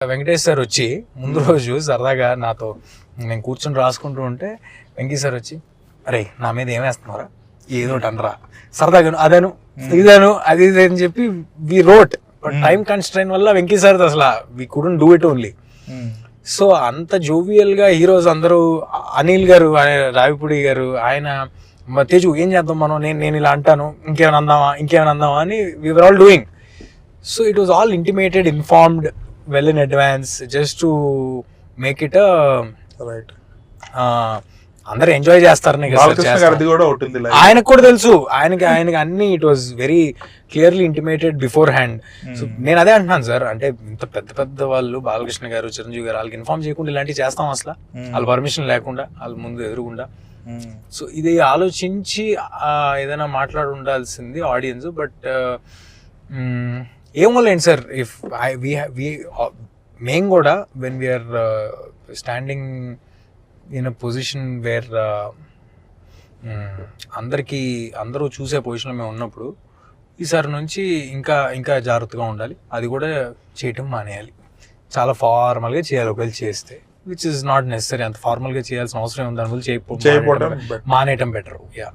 Venkatesh sir వచ్చి ముందు రోజు సరదాగా నాతో నేను కూర్చొని రాసుకుంటూ ఉంటే వెంకీ సార్ వచ్చి అరే నా మీద ఏమేస్తున్నారా ఏదో ఒకటి అనరా సరదాగా అదను ఇదను అది ఇది అని చెప్పి we wrote but time constraint వల్ల వెంకీ సార్ అసలు we couldn't do it only. So అంత జోవియల్ గా హీరోస్ అందరూ అనిల్ గారు రావిపూడి గారు ఆయన తేజు ఏం చేద్దాం మనం నేను ఇలా అంటాను ఇంకేమైనా అందామా అని we were all doing. So it was all intimated informed well in advance just to make it a right. అందరు ఎంజాయ్ చేస్తారని ఆయనకు కూడా తెలుసు. ఆయనకి అన్ని it was very clearly intimated beforehand. So నేను అదే అంటున్నాను సార్, అంటే ఇంత పెద్ద వాళ్ళు బాలకృష్ణ గారు చిరంజీవి గారు వాళ్ళకి ఇన్ఫార్మ్ చేయకుండా ఇలాంటివి చేస్తాం అసలు వాళ్ళ పర్మిషన్ లేకుండా వాళ్ళ ముందు ఎదురుగుండా. సో ఇది ఆలోచించి ఏదైనా మాట్లాడి ఉండాల్సింది ఆడియన్స్. బట్ ఏమో లేండి సార్, ఇఫ్ మేము కూడా when we are standing in a position where అందరూ చూసే పొజిషన్లో మేము ఉన్నప్పుడు ఈసారి నుంచి ఇంకా జాగ్రత్తగా ఉండాలి. అది కూడా చేయటం మానేయాలి, చాలా ఫార్మల్గా చేయాలి. ఒకవేళ చేస్తే విచ్ ఇస్ నాట్ నెసరీ, అంత ఫార్మల్గా చేయాల్సిన అవసరం ఉంది, దాని వల్ల మానేయటం బెటర్. యా.